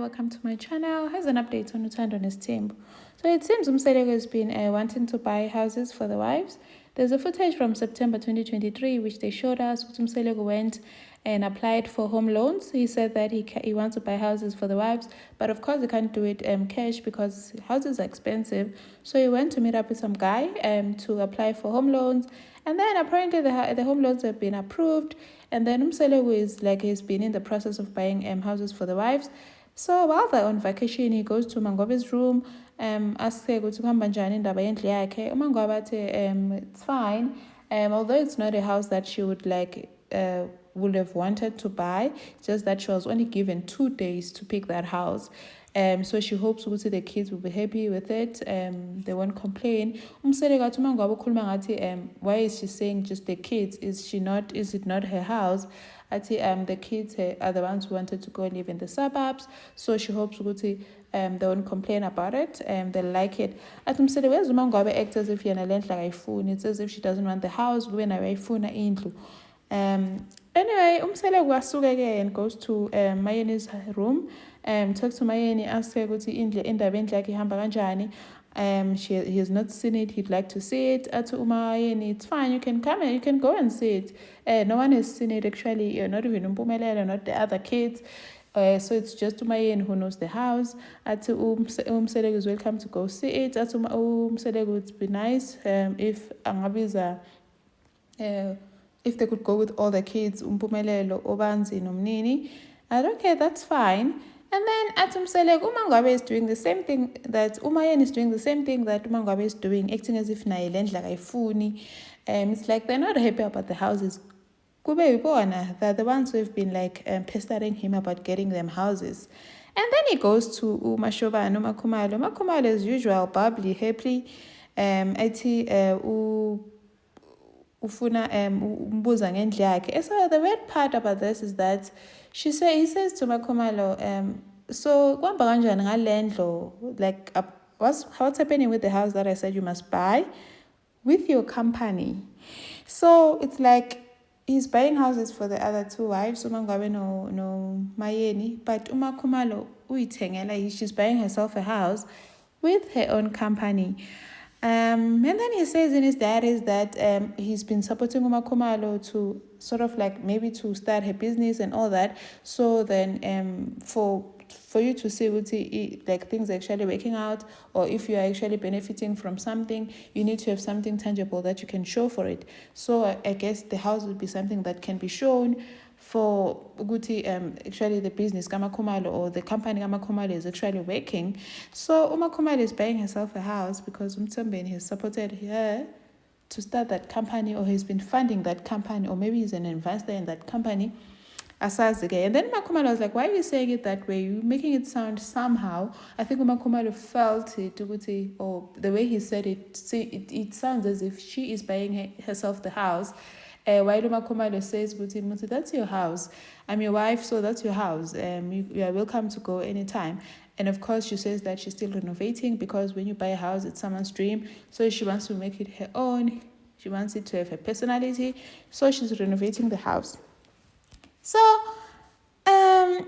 welcome to my channel. Here's an update on Uthando Nesthembu. So it seems Umseleko has been wanting to buy houses for the wives. There's a footage from September 2023 which they showed us. Umseleko went and applied for home loans. He said that he wants to buy houses for the wives, but of course he can't do it cash because houses are expensive. So he went to meet up with some guy to apply for home loans, and then apparently the home loans have been approved. And then Umseleko is he's been in the process of buying houses for the wives. So while they're on vacation, he goes to Mangobe's room, asks her ukuthi kuhamba njani indaba yendlu yakhe. uMangobe athi it's fine, although it's not a house that she would would have wanted to buy, just that she was only given 2 days to pick that house. So she hopes ukuthi the kids will be happy with it. They won't complain. Umseleko athi uMangobe ukhuluma ngathi why is she saying just the kids? Is it not her house? Athi the kids are the ones who wanted to go live in the suburbs, so she hopes ukuthi they won't complain about it. They'll like it. Athi Umseleko where's uMangobe acts as if yena le ndlu akayifuni. It's as if she doesn't want the house, kube nayo ayifuna indlu. Anyway, Umseleko wasuke and goes to Mayeni's room. Talks to Mayeni, asks her ukuthi indaba endlu yakhe ihamba kanjani. He has not seen it. He'd like to see it. Athi Mayeni, it's fine. You can come and you can go and see it. No one has seen it actually. You're not even Umpumelelo, not the other kids. So it's just Mayeni who knows the house. Athi Umseleko is welcome to go see it. Athi Umseleko would be nice if angabiza. If they could go with all the kids, Umpumelelo, Obanzi, Nomnini. Okay, that's fine. And then at Umseleko, uMangobe is doing the same thing that Umayeni is doing the same thing that uMangobe is doing, acting as if naye le ndlu akayifuni. It's like they're not happy about the houses. Kube yibona, they're the ones who have been pestering him about getting them houses. And then he goes to Umashobane, uMakhumalo. uMakhumalo as usual, bubbly, happy. Ufuna umbuza ngendlu yakhe. So the weird part about this is that he says to Makhumalo, so kuhamba kanjani ngale ndlu, what's happening with the house that I said you must buy with your company? So it's like he's buying houses for the other two wives, uMangobe no Mayeni, but uMakhumalo uyithengela, she's buying herself a house with her own company. And then he says in his diaries that he's been supporting uMakhumalo to sort of maybe to start her business and all that. So then for you to see what things are actually working out, or if you are actually benefiting from something, you need to have something tangible that you can show for it. So I guess the house would be something that can be shown for Uguti, actually the business Kamakhumalo or the company Kamakhumalo is actually working. So uMakhumalo is buying herself a house because Umthembeni has supported her to start that company, or he's been funding that company, or maybe he's an investor in that company. Asazike. And then Umakhumalo was like, why are you saying it that way? You're making it sound somehow. I think Umakhumalo felt it, or the way he said it, it sounds as if she is buying herself the house. While Umakhumalo says, Muti, that's your house. I'm your wife, so that's your house. You are welcome to go anytime. And of course, she says that she's still renovating, because when you buy a house, it's someone's dream. So she wants to make it her own. She wants it to have her personality. So she's renovating the house. So, iphele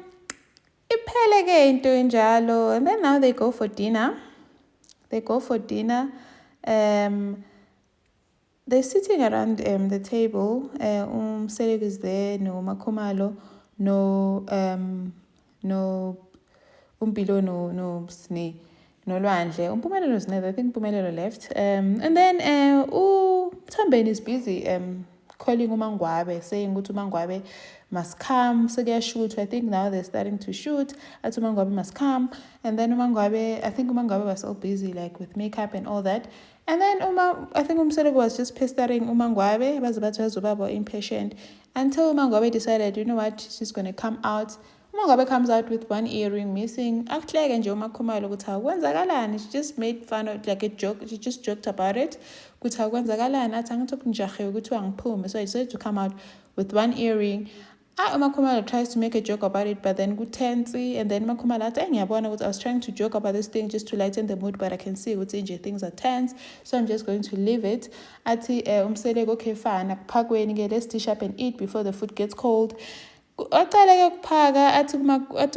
ke into enjalo, and then now they go for dinner. They're sitting around the table. Umseleko is there, no Makhumalo, no Umpilo, no Sne, no Lwandle. Umpumelelo is never. I think Umpumelelo left. And then Thembeni is busy calling uMangobe, saying ukuthi uMangobe must come. So they shoot. I think now they're starting to shoot. At uMangobe must come. And then I think uMangobe was all busy with makeup and all that. And then I think Umseleko was just pestering uMangobe. Was about to have impatient until uMangobe decided, you know what, she's going to come out. uMangobe comes out with one earring missing. Actually, nje uMakhumalo ukuthi kwenzakalani. She just made fun of a joke. She just joked about it. Ukuthi kwenzakalani. Athi angithopi njahe ukuthi angiphume. So I decided to come out with one earring. uMakhumalo tries to make a joke about it, but then kutensi, and then uMakhumalo athi ngiyabona ukuthi I was trying to joke about this thing just to lighten the mood, but I can see ukuthi nje things are tense, so I'm just going to leave it. Athi Umseleko, okay fine, akuphakweni ke, let's dish up and eat before the food gets cold. waqala-ke ukuphaka athi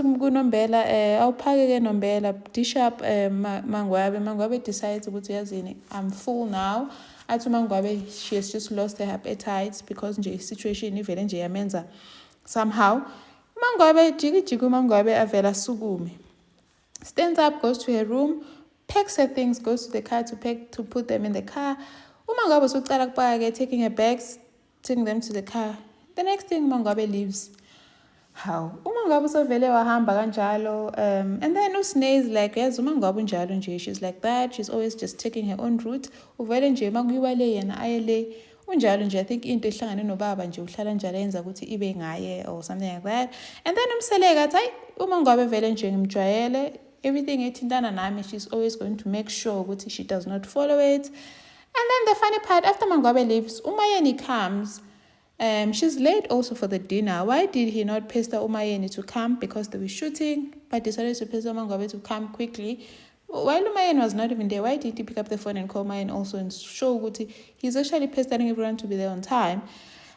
kunombela awuphake-ke nombela dish up mangwabe decides ukuthi yazini I'm full now. Athi mangwabe she has just lost her appetite because nje situation ivele nje yamenza somehow. Mangwabe jiki mangwabe avela sukume, stands up, goes to her room, packs her things, goes to the car to put them in the car. Umangwabe usucala kupaka-ke, taking her bags, taking them to the car. The next thing Mangwabe leaves. How? Umangwabe usovele wahamba kanjalo, and then uSneh is like, yes, umangwabe unjalo nje. She's like that. She's always just taking her own route. Uvele nje makuyiwa le yena ayele unjalo nje. I think into ehlangane nobaba nje uhlala njalo yenza ukuthi ibe ngaye or something like that. And then umseleka athi hayi umangwabe vele nje ngimjwayele. Everything ethintana nami, she's always going to make sure ukuthi she does not follow it. And then the funny part, after Mangwabe leaves, Umayeni comes. She's late also for the dinner. Why did he not pester Umayeni to come? Because they were shooting, but decided to pester Mangwabe to come quickly. While Umayeni was not even there, why did he pick up the phone and call Umayeni also and show Guti he's actually pestering everyone to be there on time?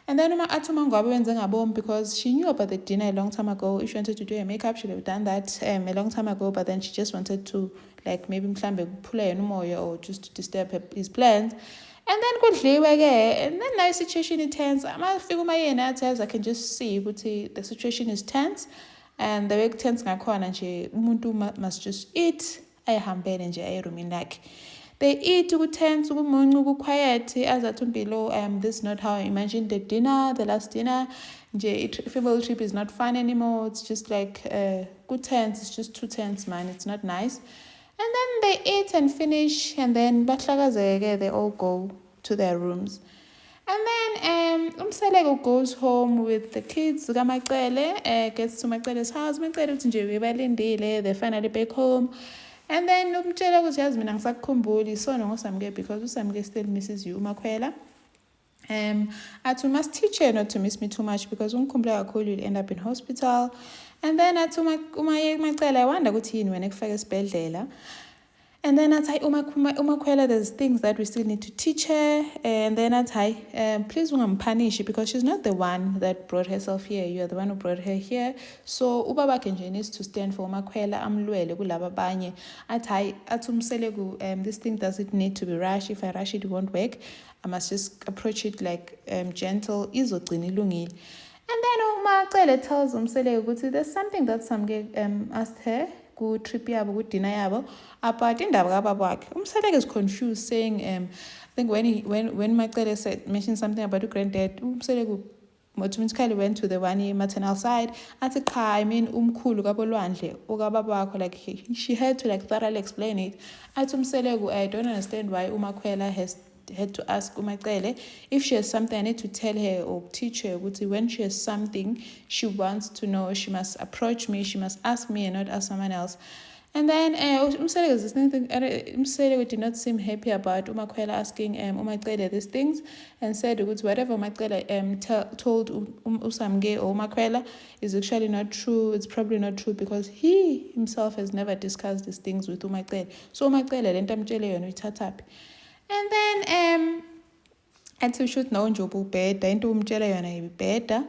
And then Mangwabe went home because she knew about the dinner a long time ago. If she wanted to do her makeup, she would have done that a long time ago, but then she just wanted to like maybe pull her moya or just to disturb his plans. And then and then now situation is tense. I can just see the situation is tense, and the way tense ngakhona nje umuntu must just eat ayihambele nje ayerumini lakhe. They eat tense quiet as below. This is not how I imagined the dinner, the last dinner. Female trip is not fun anymore. It's just like good tense. It's just too tense, man. It's not nice. And then they eat and finish, and then they all go to their rooms. And then Umseleko goes home with the kids. Gets to Macele's house. They're finally back home. And then umtshela ukuthi yazi mina ngisakukhumbuli sona ngoSamke because uSamke still misses you uMakhwela. Athi must teach her not to miss me too much because ungikhumbula kakhulu you'll end up in hospital. And then athi Macele I wonder ukuthi yini wena ekufaka esibhedlela. And then athi uMakhwela there's things that we still need to teach her. And then athi please ungampunish because she's not the one that brought herself here. You are the one who brought her here. So ubaba nje needs to stand for uMakhwela amlwele kulaba abanye. Athi umseleko this thing doesn't need to be rushed. If I rush it won't work. I must just approach it like gentle izogcina ilungile. And then uMacele tells umseleko ukuthi there's something that Samke asked her ku-trip yabo ku-dinner yabo about indaba kababa wakhe. Umseleko is confused saying I think when Macele mentioned something about her granddad, umseleko automatically went to the one maternal side. Athi cha, I mean umkhulu kaBolwandle ukababa wakho, like she had to like thoroughly explain it. Athi umseleko I don't understand why uMakhwela had to ask uMacele if she has something. I need to tell her or teach her when she has something she wants to know, she must approach me, she must ask me and not ask someone else. And then Umseleko did not seem happy about uMakhwela asking uMacele these things, and said whatever uMacele told uSamke or uMakhwela is actually not true. It's probably not true because he himself has never discussed these things with uMacele. So uMacele lento amtshele yona uyithathaphi. And then athi shoot no njobo ubheda into umtshela yona ibheda.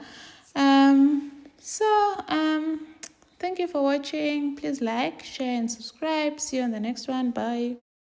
Thank you for watching. Please like, share and subscribe. See you on the next one. Bye.